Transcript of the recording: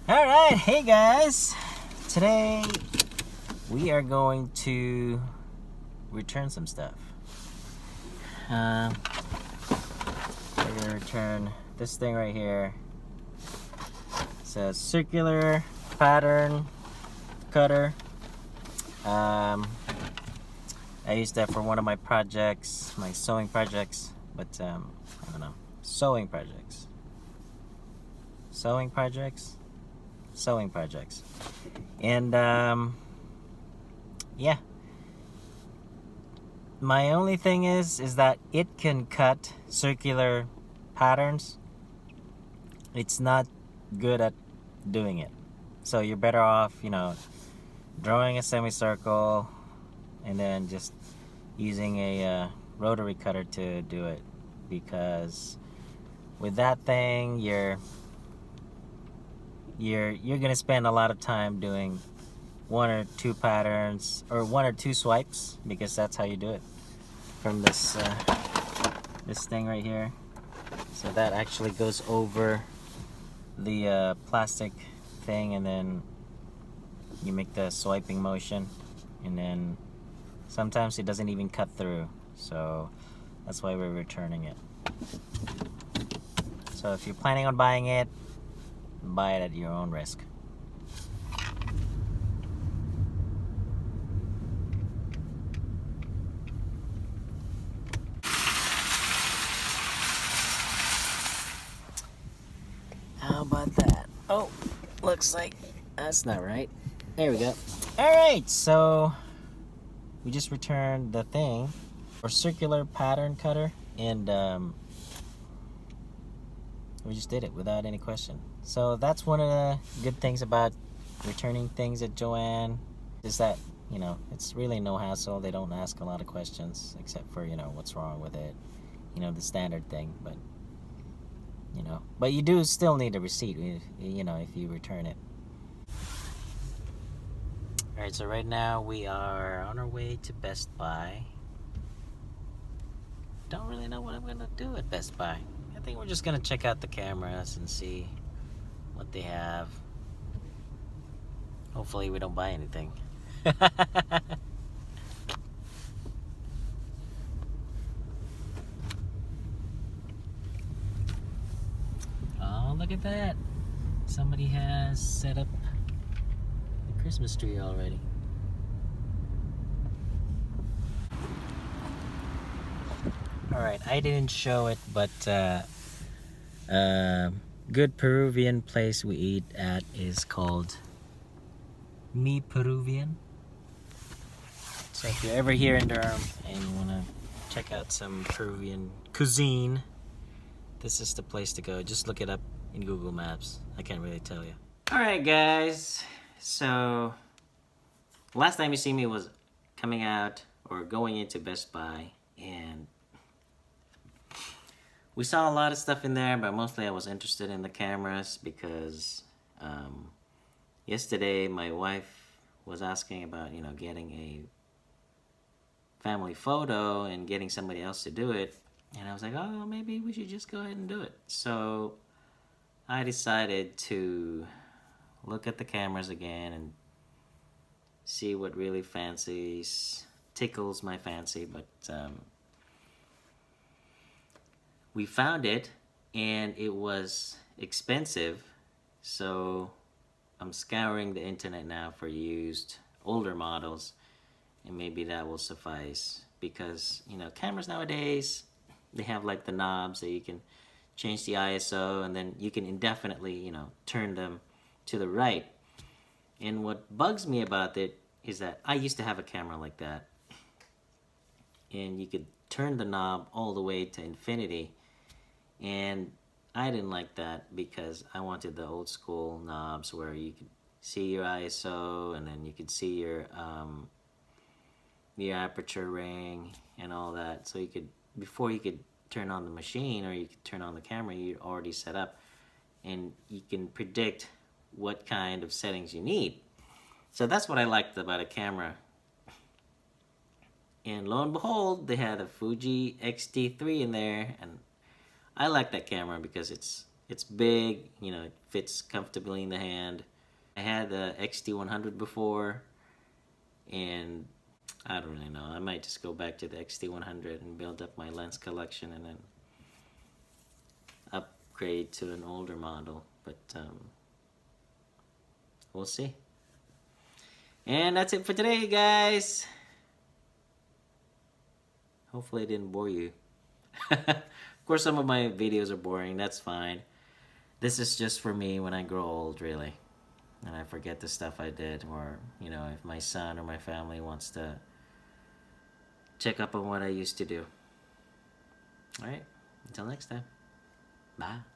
Alright, hey guys! Today we are going to return some stuff. We're going to return this thing right here. It's a circular pattern cutter. I used that for one of my projects, my sewing projects, but I don't know, sewing projects. And yeah, my only thing is that it can cut circular patterns. It's not good at doing it, so you're better off, drawing a semicircle and then just using a rotary cutter to do it, because with that thing you're gonna spend a lot of time doing one or two patterns or one or two swipes, because that's how you do it from this thing right here. So that actually goes over the plastic thing, and then you make the swiping motion, and then sometimes it doesn't even cut through, so that's why we're returning it. So if you're planning on buying it, buy it at your own risk. How about that? Oh, looks like that's not right. There we go. Alright, so we just returned the thing for circular pattern cutter, and we just did it without any question. So that's one of the good things about returning things at Joann, is that, it's really no hassle. They don't ask a lot of questions except for, what's wrong with it, the standard thing. But you do still need a receipt, if you return it. Alright, so right now we are on our way to Best Buy. Don't really know what I'm gonna do at Best Buy. I think we're just gonna check out the cameras and see what they have. Hopefully we don't buy anything. Oh, look at that. Somebody has set up the Christmas tree already. Alright, I didn't show it, but good Peruvian place we eat at is called Mi Peruvian. So if you're ever here in Durham and you want to check out some Peruvian cuisine, this is the place to go. Just look it up in Google Maps. I can't really tell you. Alright guys, so last time you see me was coming out or going into Best Buy, and we saw a lot of stuff in there, but mostly I was interested in the cameras because yesterday my wife was asking about, getting a family photo and getting somebody else to do it. And I was like, oh, maybe we should just go ahead and do it. So I decided to look at the cameras again and see what really tickles my fancy. But we found it, and it was expensive. So I'm scouring the internet now for used older models, and maybe that will suffice, because cameras nowadays, they have like the knobs that you can change the ISO, and then you can indefinitely turn them to the right. And what bugs me about it is that I used to have a camera like that, and you could turn the knob all the way to infinity, and I didn't like that because I wanted the old school knobs where you could see your ISO, and then you could see your aperture ring and all that. So before you could turn on the machine or you could turn on the camera, you're already set up, and you can predict what kind of settings you need. So that's what I liked about a camera. And lo and behold, they had a Fuji X-T3 in there, and I like that camera because it's It's big, it fits comfortably in the hand. I had the XT100 before, and I don't really know. I might just go back to the XT100 and build up my lens collection and then upgrade to an older model. But we'll see. And that's it for today, guys. Hopefully I didn't bore you. Of course, some of my videos are boring. That's fine. This is just for me when I grow old, really. And I forget the stuff I did. Or, if my son or my family wants to check up on what I used to do. Alright, until next time. Bye.